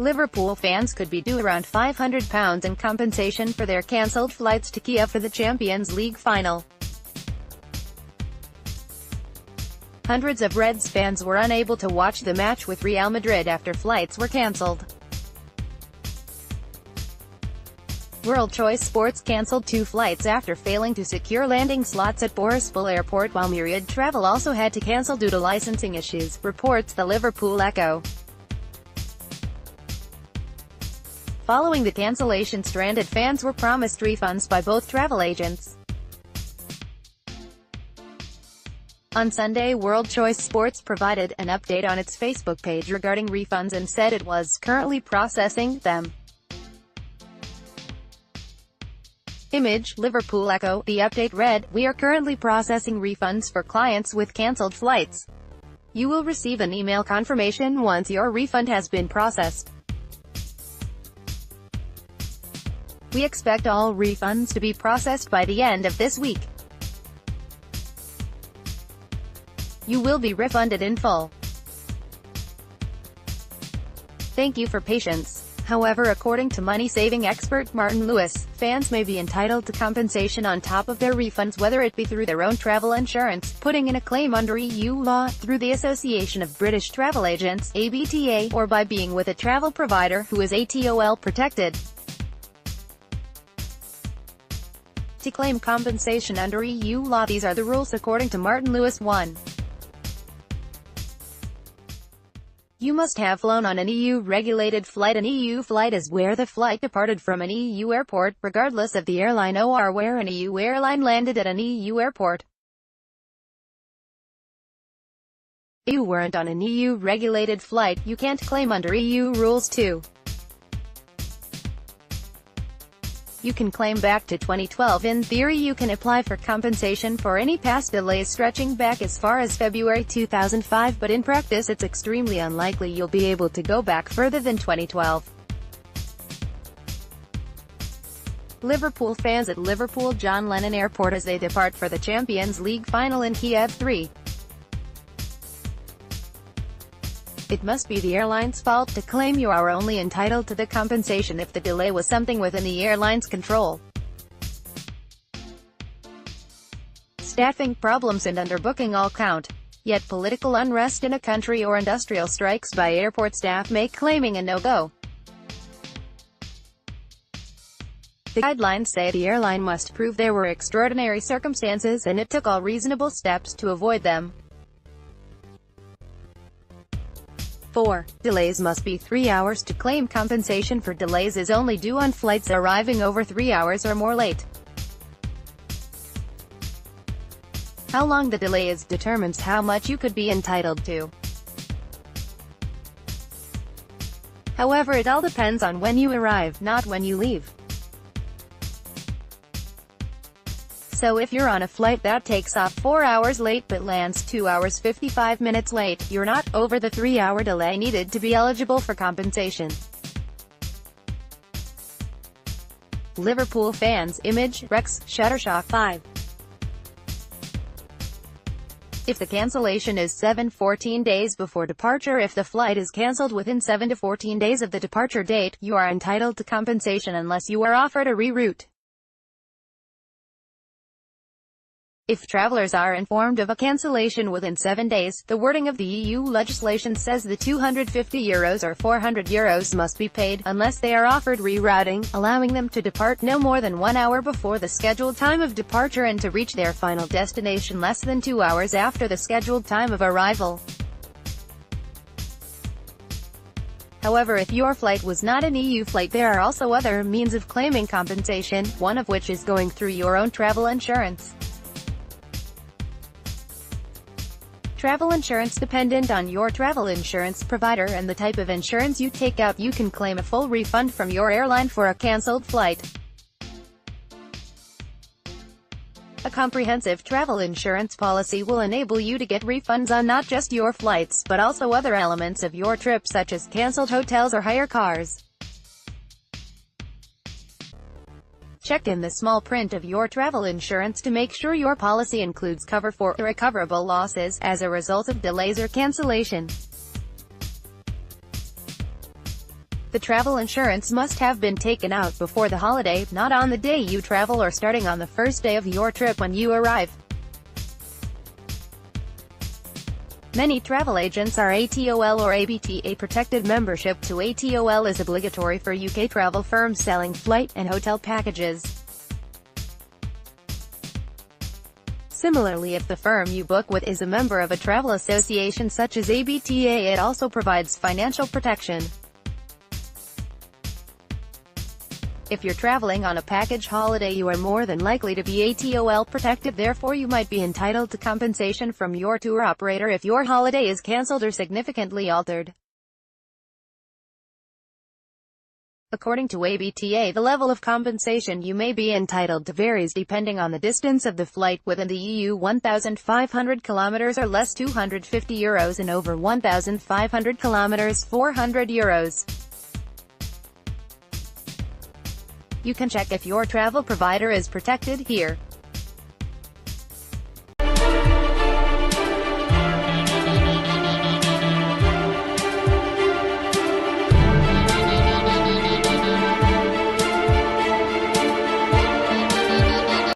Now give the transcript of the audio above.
Liverpool fans could be due around £500 in compensation for their cancelled flights to Kiev for the Champions League final. Hundreds of Reds fans were unable to watch the match with Real Madrid after flights were cancelled. World Choice Sports cancelled 2 flights after failing to secure landing slots at Boryspil airport, while Myriad Travel also had to cancel due to licensing issues, reports the Liverpool Echo. Following the cancellation, stranded fans were promised refunds by both travel agents. On Sunday, World Choice Sports provided an update on its Facebook page regarding refunds and said it was currently processing them. Image, Liverpool Echo. The update read, "We are currently processing refunds for clients with cancelled flights. You will receive an email confirmation once your refund has been processed. We expect all refunds to be processed by the end of this week. You will be refunded in full. Thank you for patience." However, according to money-saving expert Martin Lewis, fans may be entitled to compensation on top of their refunds, whether it be through their own travel insurance, putting in a claim under EU law, through the Association of British Travel Agents (ABTA), or by being with a travel provider who is ATOL protected. To claim compensation under EU law, these are the rules according to Martin Lewis. 1. You must have flown on an EU-regulated flight. An EU flight is where the flight departed from an EU airport, regardless of the airline, or where an EU airline landed at an EU airport. If you weren't on an EU-regulated flight, you can't claim under EU rules. 2. You can claim back to 2012. In theory, you can apply for compensation for any past delays stretching back as far as February 2005, but in practice it's extremely unlikely you'll be able to go back further than 2012. Liverpool fans at Liverpool John Lennon Airport as they depart for the Champions League final in Kiev. 3. It must be the airline's fault to claim. You are only entitled to the compensation if the delay was something within the airline's control. Staffing problems and underbooking all count. Yet political unrest in a country or industrial strikes by airport staff make claiming a no-go. The guidelines say the airline must prove there were extraordinary circumstances and it took all reasonable steps to avoid them. 4. Delays must be 3 hours. To claim compensation for delays is only due on flights arriving over 3 hours or more late. How long the delay is determines how much you could be entitled to. However, it all depends on when you arrive, not when you leave. So if you're on a flight that takes off 4 hours late but lands 2 hours 55 minutes late, you're not over the 3-hour delay needed to be eligible for compensation. Liverpool fans. Image, Rex, Shutterstock. 5. If the cancellation is 7-14 days before departure, if the flight is cancelled within 7 to 14 days of the departure date, you are entitled to compensation unless you are offered a reroute. If travelers are informed of a cancellation within 7 days, the wording of the EU legislation says the €250 or €400 must be paid, unless they are offered rerouting, allowing them to depart no more than 1 hour before the scheduled time of departure and to reach their final destination less than 2 hours after the scheduled time of arrival. However, if your flight was not an EU flight, there are also other means of claiming compensation, one of which is going through your own travel insurance. Travel insurance. Dependent on your travel insurance provider and the type of insurance you take out, you can claim a full refund from your airline for a cancelled flight. A comprehensive travel insurance policy will enable you to get refunds on not just your flights, but also other elements of your trip such as cancelled hotels or hire cars. Check in the small print of your travel insurance to make sure your policy includes cover for irrecoverable losses as a result of delays or cancellation. The travel insurance must have been taken out before the holiday, not on the day you travel or starting on the first day of your trip when you arrive. Many travel agents are ATOL or ABTA protected. Membership to ATOL is obligatory for UK travel firms selling flight and hotel packages. Similarly, if the firm you book with is a member of a travel association such as ABTA, it also provides financial protection. If you're traveling on a package holiday, you are more than likely to be ATOL protected, therefore you might be entitled to compensation from your tour operator if your holiday is cancelled or significantly altered. According to ABTA, the level of compensation you may be entitled to varies depending on the distance of the flight. Within the EU, 1,500 kilometers or less, €250, and over 1,500 kilometers, €400. You can check if your travel provider is protected here.